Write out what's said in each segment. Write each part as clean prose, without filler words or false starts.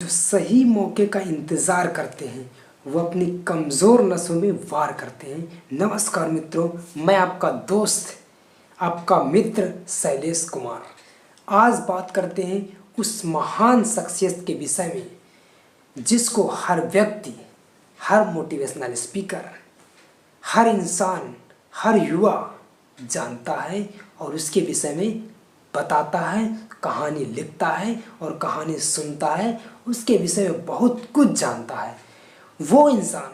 जो सही मौके का इंतज़ार करते हैं वो अपनी कमज़ोर नसों में वार करते हैं। नमस्कार मित्रों, मैं आपका दोस्त, आपका मित्र शैलेश कुमार। आज बात करते हैं उस महान शख्सियत के विषय में जिसको हर व्यक्ति, हर मोटिवेशनल स्पीकर, हर इंसान, हर युवा जानता है और उसके विषय में बताता है, कहानी लिखता है और कहानी सुनता है, उसके विषय में बहुत कुछ जानता है। वो इंसान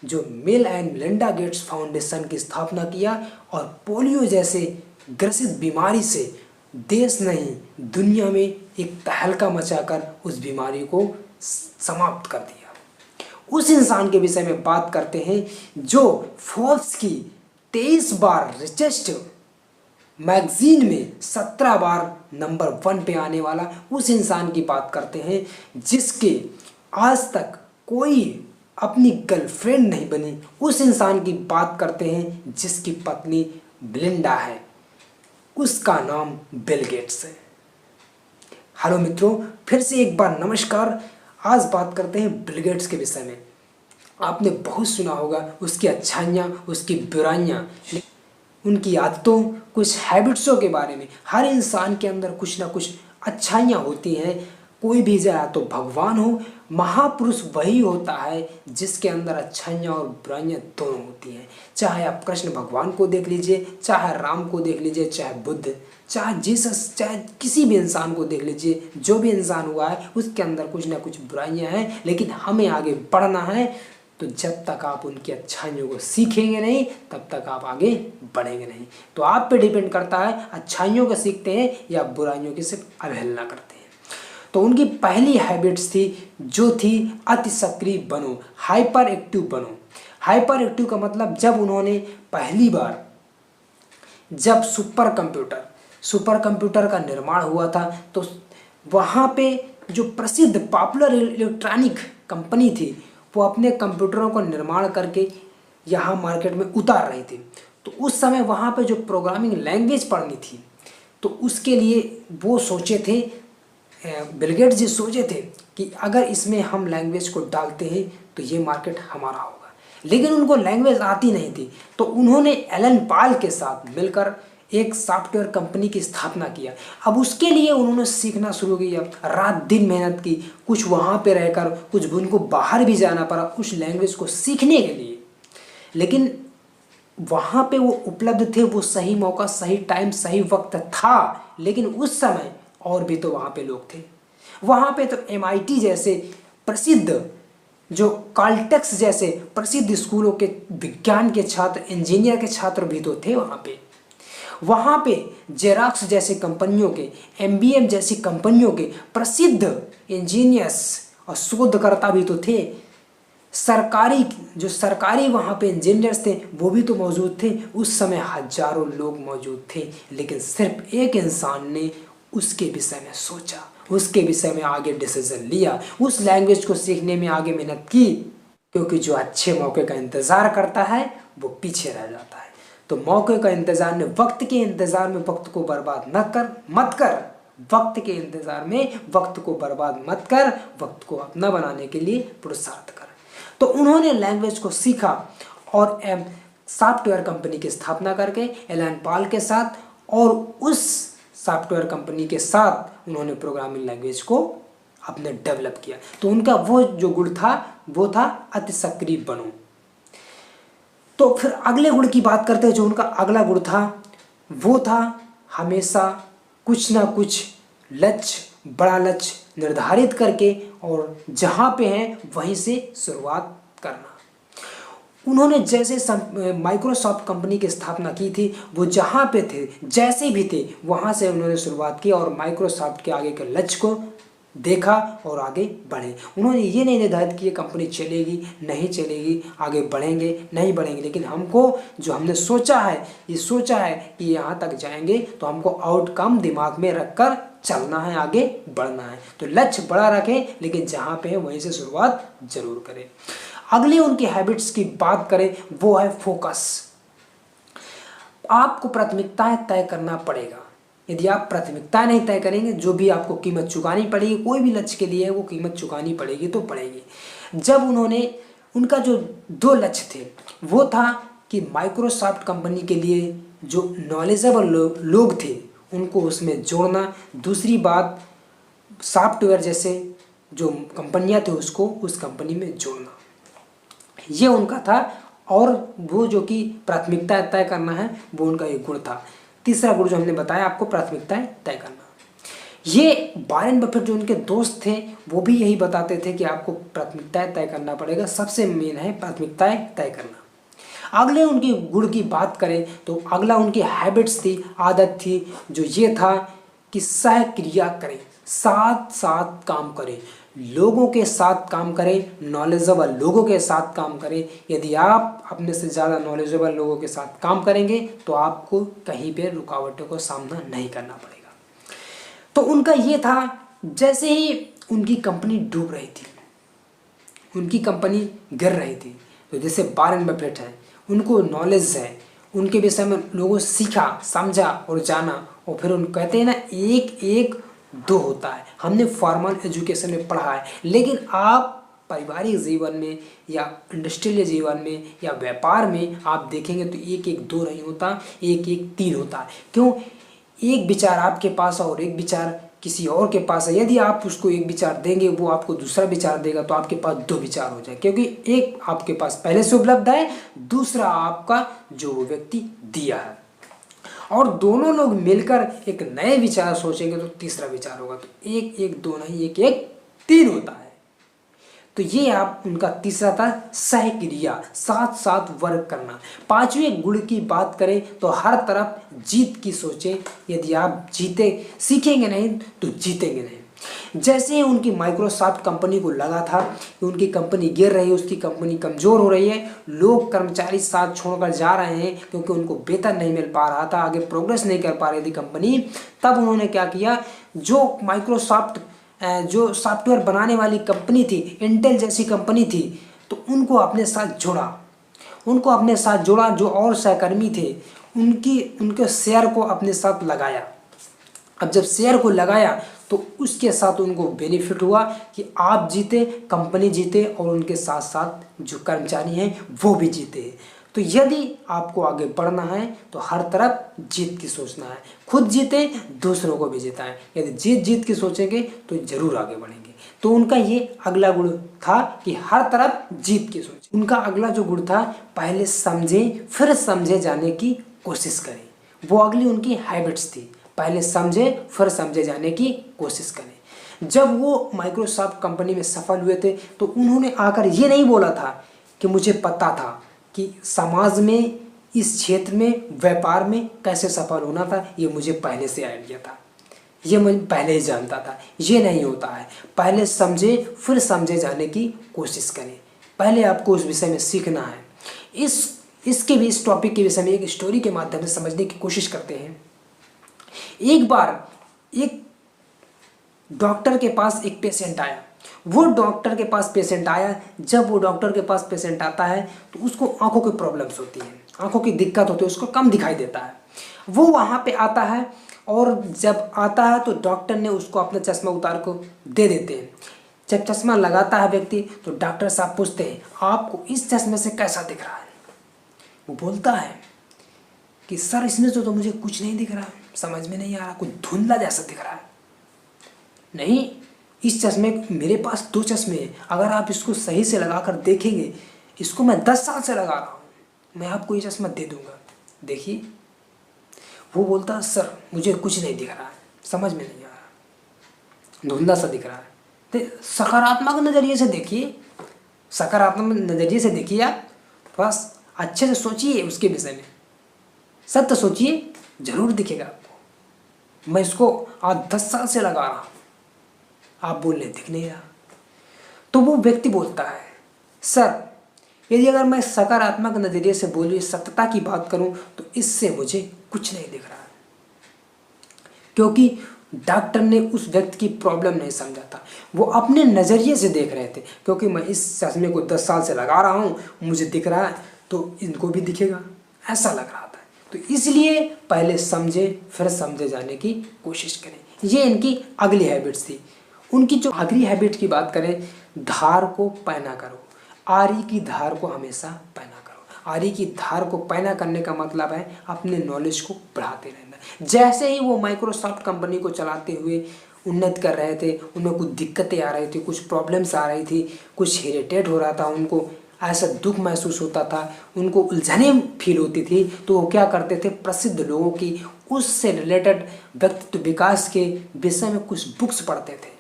जो bill and Melinda Gates foundation की स्थापना किया और पोलियो जैसे ग्रसित बीमारी से देश नहीं दुनिया में एक तहलका मचाकर उस बीमारी को समाप्त कर दिया। उस इंसान के विषय में बात करते हैं जो फोर्ब्स की 23 बार रिचेस्ट मैगजीन में 17 बार नंबर 1 पे आने वाला उस इंसान की बात करते हैं जिसके आज तक कोई अपनी गर्लफ्रेंड नहीं बनी। उस इंसान की बात करते हैं जिसकी पत्नी मेलिंडा है, उसका नाम बिल गेट्स है। हेलो मित्रों, फिर से एक बार नमस्कार। आज बात करते हैं बिल गेट्स के विषय में। आपने बहुत सुना होगा उसकी अच्छाइयाँ, उसकी बुराइयाँ, उनकी आदतों, कुछ हैबिट्सों के बारे में। हर इंसान के अंदर कुछ ना कुछ अच्छाइयाँ होती हैं। कोई भी जाए तो भगवान हो, महापुरुष वही होता है जिसके अंदर अच्छाइयाँ और बुराइयाँ दोनों होती हैं। चाहे आप कृष्ण भगवान को देख लीजिए, चाहे राम को देख लीजिए, चाहे बुद्ध, चाहे जीसस, चाहे किसी भी इंसान को देख लीजिए, जो भी इंसान हुआ है उसके अंदर कुछ ना कुछ बुराइयाँ हैं। लेकिन हमें आगे बढ़ना है, तो जब तक आप उनकी अच्छाइयों को सीखेंगे नहीं तब तक आप आगे बढ़ेंगे नहीं। तो आप पे डिपेंड करता है अच्छाइयों को सीखते हैं या बुराइयों की सिर्फ अवहेलना करते हैं। तो उनकी पहली हैबिट्स थी जो थी अति सक्रिय बनो, हाइपर एक्टिव बनो। हाइपर एक्टिव का मतलब जब उन्होंने पहली बार जब सुपर कंप्यूटर का निर्माण हुआ था तो वहाँ पे जो प्रसिद्ध पॉपुलर इलेक्ट्रॉनिक कंपनी थी वो अपने कंप्यूटरों को निर्माण करके यहाँ मार्केट में उतार रही थी। तो उस समय वहाँ पे जो प्रोग्रामिंग लैंग्वेज पढ़नी थी तो उसके लिए वो सोचे थे, बिल गेट्स जी सोचे थे कि अगर इसमें हम लैंग्वेज को डालते हैं तो ये मार्केट हमारा होगा। लेकिन उनको लैंग्वेज आती नहीं थी तो उन्होंने एलन पाल के साथ मिलकर एक सॉफ्टवेयर कंपनी की स्थापना किया। अब उसके लिए उन्होंने सीखना शुरू किया, रात दिन मेहनत की, कुछ वहाँ पे रहकर, कुछ उनको बाहर भी जाना पड़ा उस लैंग्वेज को सीखने के लिए। लेकिन वहाँ पे वो उपलब्ध थे, वो सही मौका, सही टाइम, सही वक्त था। लेकिन उस समय और भी तो वहाँ पे लोग थे। वहाँ पे तो MIT जैसे प्रसिद्ध, जो कॉल्टेक्स जैसे प्रसिद्ध स्कूलों के विज्ञान के छात्र, इंजीनियर के छात्र भी तो थे वहाँ पे जेरॉक्स जैसे कंपनियों के, MBM जैसी कंपनियों के प्रसिद्ध इंजीनियर्स और शोधकर्ता भी तो थे। सरकारी वहाँ पे इंजीनियर्स थे वो भी तो मौजूद थे। उस समय हजारों लोग मौजूद थे, लेकिन सिर्फ एक इंसान ने उसके विषय में सोचा, उसके विषय में आगे डिसीजन लिया, उस लैंग्वेज को सीखने में आगे मेहनत की। क्योंकि जो अच्छे मौके का इंतज़ार करता है वो पीछे रह जाता है। तो मौके का इंतज़ार में, वक्त के इंतज़ार में वक्त को बर्बाद मत कर। वक्त के इंतज़ार में वक्त को बर्बाद मत कर, वक्त को अपना बनाने के लिए पुरुषार्थ कर। तो उन्होंने लैंग्वेज को सीखा और सॉफ्टवेयर कंपनी की स्थापना करके एलन पाल के साथ, और उस सॉफ्टवेयर कंपनी के साथ उन्होंने प्रोग्रामिंग लैंग्वेज को अपने डेवलप किया। तो उनका वो जो गुण था वो था अति सक्रिय बनो। तो फिर अगले गुण की बात करते हैं। जो उनका अगला गुण था वो था हमेशा कुछ ना कुछ लक्ष्य, बड़ा लक्ष्य निर्धारित करके और जहाँ पे हैं वहीं से शुरुआत करना। उन्होंने जैसे माइक्रोसॉफ्ट कंपनी की स्थापना की थी, वो जहाँ पे थे, जैसे भी थे, वहाँ से उन्होंने शुरुआत की और माइक्रोसॉफ्ट के आगे के लक्ष्य को देखा और आगे बढ़े। उन्होंने ये नहीं निर्धारित कि ये कंपनी चलेगी नहीं चलेगी, आगे बढ़ेंगे नहीं बढ़ेंगे, लेकिन हमको जो हमने सोचा है, ये सोचा है कि यहाँ तक जाएंगे तो हमको आउटकम दिमाग में रखकर चलना है, आगे बढ़ना है। तो लक्ष्य बड़ा रखें, लेकिन जहाँ पे है वहीं से शुरुआत जरूर करें। अगली उनकी हैबिट्स की बात करें वो है फोकस। आपको प्राथमिकताएं तय करना पड़ेगा। यदि आप प्राथमिकता नहीं तय करेंगे, जो भी आपको कीमत चुकानी पड़ेगी, कोई भी लक्ष्य के लिए वो कीमत चुकानी पड़ेगी तो पड़ेगी। जब उनका जो 2 लक्ष्य थे वो था कि माइक्रोसॉफ्ट कंपनी के लिए जो नॉलेजेबल लोग थे उनको उसमें जोड़ना, दूसरी बात सॉफ्टवेयर जैसे जो कंपनियां थे उसको उस कंपनी में जोड़ना, ये उनका था। और वो जो कि प्राथमिकता तय करना है वो उनका एक गुण था। तीसरा गुण जो हमने बताया आपको, प्राथमिकताएं तय करना। ये वॉरेन बफेट जो उनके दोस्त थे वो भी यही बताते थे कि आपको प्राथमिकताएं तय करना पड़ेगा, सबसे मेन है प्राथमिकताएं तय करना। अगले उनकी गुण की बात करें तो अगला उनकी हैबिट्स थी, आदत थी, जो ये था कि सहक्रिया करें, साथ साथ काम करें, लोगों के साथ काम करें, नॉलेजेबल लोगों के साथ काम करें। यदि आप अपने से ज़्यादा नॉलेजेबल लोगों के साथ काम करेंगे तो आपको कहीं पे रुकावटों का सामना नहीं करना पड़ेगा। तो उनका ये था, जैसे ही उनकी कंपनी डूब रही थी, उनकी कंपनी गिर रही थी, तो जैसे वॉरेन बफेट है, उनको नॉलेज है, उनके विषय में लोगों सीखा, समझा और जाना, और फिर उन कहते हैं ना, एक एक दो होता है। हमने फॉर्मल एजुकेशन में पढ़ा है, लेकिन आप पारिवारिक जीवन में या इंडस्ट्रियल जीवन में या व्यापार में आप देखेंगे तो एक एक दो नहीं होता, एक एक तीन होता है। क्यों? एक विचार आपके पास और एक विचार किसी और के पास है। यदि आप उसको एक विचार देंगे, वो आपको दूसरा विचार देगा, तो आपके पास 2 विचार हो जाए, क्योंकि एक आपके पास पहले से उपलब्ध है, दूसरा आपका जो वो व्यक्ति दिया है। और दोनों लोग मिलकर एक नए विचार सोचेंगे तो तीसरा विचार होगा। तो एक एक दो नहीं, एक एक तीन होता है। तो ये आप उनका तीसरा था, सहक्रिया, साथ साथ वर्क करना। 5वें गुण की बात करें तो हर तरफ जीत की सोचें। यदि आप सीखेंगे नहीं तो जीतेंगे नहीं। जैसे उनकी माइक्रोसॉफ्ट कंपनी को लगा था कि उनकी कंपनी गिर रही है, उसकी कंपनी कमज़ोर हो रही है, लोग कर्मचारी साथ छोड़कर जा रहे हैं क्योंकि उनको वेतन नहीं मिल पा रहा था, आगे प्रोग्रेस नहीं कर पा रही थी कंपनी, तब उन्होंने क्या किया, जो माइक्रोसॉफ्ट जो सॉफ्टवेयर बनाने वाली कंपनी थी, इंटेल जैसी कंपनी थी, तो उनको अपने साथ जोड़ा। जो और सहकर्मी थे उनके शेयर को अपने साथ लगाया। अब जब शेयर को लगाया तो उसके साथ उनको बेनिफिट हुआ कि आप जीते, कंपनी जीते और उनके साथ साथ जो कर्मचारी हैं वो भी जीते। तो यदि आपको आगे बढ़ना है तो हर तरफ जीत की सोचना है, खुद जीते, दूसरों को भी जिताएं। यदि जीत की सोचेंगे तो जरूर आगे बढ़ेंगे। तो उनका ये अगला गुण था कि हर तरफ जीत की सोच। उनका अगला जो गुण था, पहले समझे फिर समझे जाने की कोशिश करें। वो अगली उनकी हैबिट्स थी, पहले समझे फिर समझे जाने की कोशिश करें। जब वो माइक्रोसॉफ्ट कंपनी में सफल हुए थे तो उन्होंने आकर ये नहीं बोला था कि मुझे पता था कि समाज में, इस क्षेत्र में, व्यापार में कैसे सफल होना था, ये मुझे पहले से आइडिया था, ये मैं पहले ही जानता था। ये नहीं होता है। पहले समझे फिर समझे जाने की कोशिश करें। पहले आपको उस विषय में सीखना है। इसके भी, इस टॉपिक के विषय में एक स्टोरी के माध्यम से समझने की कोशिश करते हैं। एक बार एक डॉक्टर के पास एक पेशेंट आया। वो डॉक्टर के पास पेशेंट आया, जब वो डॉक्टर के पास पेशेंट आता है तो उसको आंखों की प्रॉब्लम्स होती है, आंखों की दिक्कत होती है, उसको कम दिखाई देता है। वो वहाँ पे आता है और जब आता है तो डॉक्टर ने उसको अपना चश्मा उतार को दे देते हैं। जब चश्मा लगाता है व्यक्ति तो डॉक्टर साहब पूछते हैं, आपको इस चश्मे से कैसा दिख रहा है? वो बोलता है कि सर इसमें तो मुझे कुछ नहीं दिख रहा, समझ में नहीं आ रहा, कुछ धुंधला जैसा दिख रहा है। नहीं, इस चश्मे, मेरे पास 2 चश्मे हैं, अगर आप इसको सही से लगा कर देखेंगे, इसको मैं 10 साल से लगा रहा हूँ, मैं आपको ये चश्मा दे दूंगा, देखिए। वो बोलता, सर मुझे कुछ नहीं दिख रहा है, समझ में नहीं आ रहा, धुंधला सा दिख रहा है। तो सकारात्मक नज़रिए से देखिए, सकारात्मक नज़रिए से देखिए, आप बस अच्छे से सोचिए उसके विषय में, सत्य सोचिए, जरूर दिखेगा आपको। मैं इसको आज 10 साल से लगा रहा हूँ, आप बोल रहे दिख नहीं रहा। तो वो व्यक्ति बोलता है, सर यदि अगर मैं सकारात्मक नज़रिए से बोलूँ, सत्यता की बात करूँ, तो इससे मुझे कुछ नहीं दिख रहा है। क्योंकि डॉक्टर ने उस व्यक्ति की प्रॉब्लम नहीं समझा था, वो अपने नज़रिए से देख रहे थे। क्योंकि मैं इस चश्मे को 10 साल से लगा रहा हूँ, मुझे दिख रहा है तो इनको भी दिखेगा, ऐसा लग रहा था। तो इसलिए पहले समझे फिर समझे जाने की कोशिश करें। ये इनकी अगली हैबिट्स थी। उनकी जो अगली हैबिट की बात करें, धार को पैना करो। आरी की धार को हमेशा पैना करो। आरी की धार को पैना करने का मतलब है अपने नॉलेज को बढ़ाते रहना। जैसे ही वो माइक्रोसॉफ्ट कंपनी को चलाते हुए उन्नत कर रहे थे, उन्हें कुछ दिक्कतें आ रही थी, कुछ प्रॉब्लम्स आ रही थी, कुछ इरिटेट हो रहा था, उनको ऐसा दुख महसूस होता था, उनको उलझने फील होती थी, तो वो क्या करते थे, प्रसिद्ध लोगों की उससे रिलेटेड व्यक्तित्व विकास के विषय में कुछ बुक्स पढ़ते थे,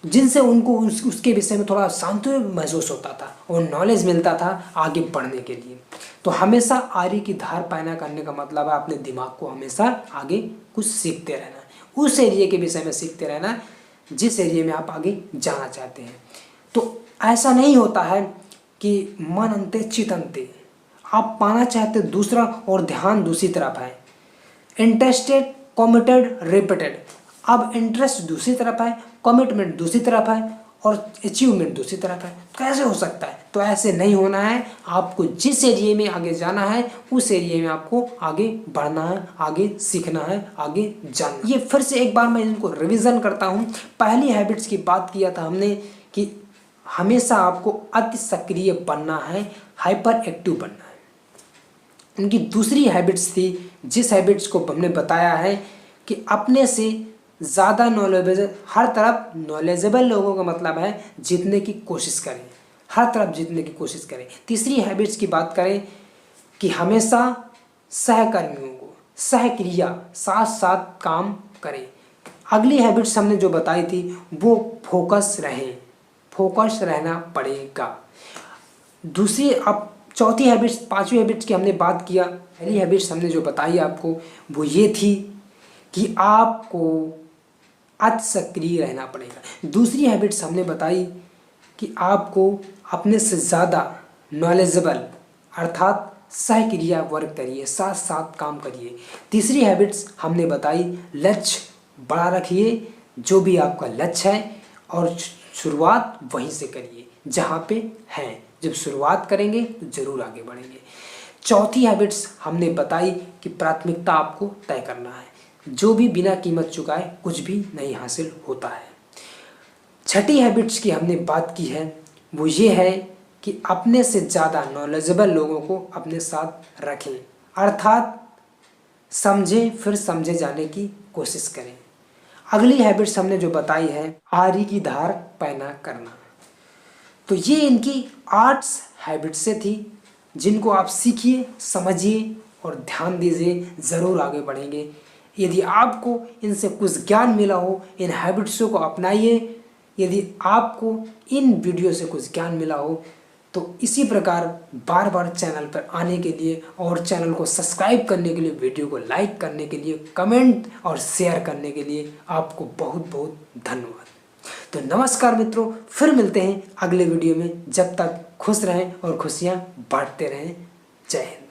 जिनसे उनको उसके विषय में थोड़ा सांत्वना महसूस होता था और नॉलेज मिलता था आगे बढ़ने के लिए। तो हमेशा आरी की धार पैना करने का मतलब है अपने दिमाग को हमेशा आगे कुछ सीखते रहना, उस एरिया के विषय में सीखते रहना जिस एरिया में आप आगे जाना चाहते हैं। तो ऐसा नहीं होता है कि मन अंते चित अंते, आप पाना चाहते दूसरा और ध्यान दूसरी तरफ है। Interested, committed, repeated. अब इंटरेस्ट दूसरी तरफ है, कमिटमेंट दूसरी तरफ है और अचीवमेंट दूसरी तरफ है। तो कैसे हो सकता है? तो ऐसे नहीं होना है। आपको जिस एरिया में आगे जाना है उस एरिया में आपको आगे बढ़ना है, आगे सीखना है, आगे जानना। ये फिर से एक बार मैं इनको रिवीजन करता हूँ। पहली हैबिट्स की बात किया था हमने कि हमेशा आपको अति सक्रिय बनना है, हाइपर एक्टिव बनना है। उनकी दूसरी हैबिट्स थी, जिस हैबिट्स को हमने बताया है कि अपने से ज़्यादा नॉलेजेबल, हर तरफ नॉलेजेबल लोगों का मतलब है जीतने की कोशिश करें, हर तरफ जीतने की कोशिश करें। तीसरी हैबिट्स की बात करें कि हमेशा सहकर्मियों को सहक्रिया साथ साथ काम करें। अगली हैबिट्स हमने जो बताई थी वो फोकस रहें, फोकस रहना पड़ेगा। दूसरी अब चौथी हैबिट्स, पांचवी हैबिट्स की हमने बात किया। पहली हैबिट्स हमने जो बताई आपको वो ये थी कि आपको अति सक्रिय रहना पड़ेगा। दूसरी हैबिट्स हमने बताई कि आपको अपने से ज़्यादा नॉलेजेबल अर्थात सहक्रिया वर्क करिए, साथ साथ काम करिए। तीसरी हैबिट्स हमने बताई लक्ष्य बड़ा रखिए, जो भी आपका लक्ष्य है, और शुरुआत वहीं से करिए जहाँ पे हैं। जब शुरुआत करेंगे तो ज़रूर आगे बढ़ेंगे। चौथी हैबिट्स हमने बताई कि प्राथमिकता आपको तय करना है, जो भी बिना कीमत चुकाए कुछ भी नहीं हासिल होता है। छठी हैबिट्स की हमने बात की है वो ये है कि अपने से ज़्यादा नॉलेजेबल लोगों को अपने साथ रखें, अर्थात समझें फिर समझे जाने की कोशिश करें। अगली हैबिट्स हमने जो बताई है आरी की धार पैना करना। तो ये इनकी 8 हैबिट्स से थी जिनको आप सीखिए, समझिए और ध्यान दीजिए, ज़रूर आगे बढ़ेंगे। यदि आपको इनसे कुछ ज्ञान मिला हो, इन हैबिट्सों को अपनाइए। यदि आपको इन वीडियो से कुछ ज्ञान मिला हो तो इसी प्रकार बार बार चैनल पर आने के लिए और चैनल को सब्सक्राइब करने के लिए, वीडियो को लाइक करने के लिए, कमेंट और शेयर करने के लिए आपको बहुत बहुत धन्यवाद। तो नमस्कार मित्रों, फिर मिलते हैं अगले वीडियो में। जब तक खुश रहें और खुशियाँ बांटते रहें। जय हिंद।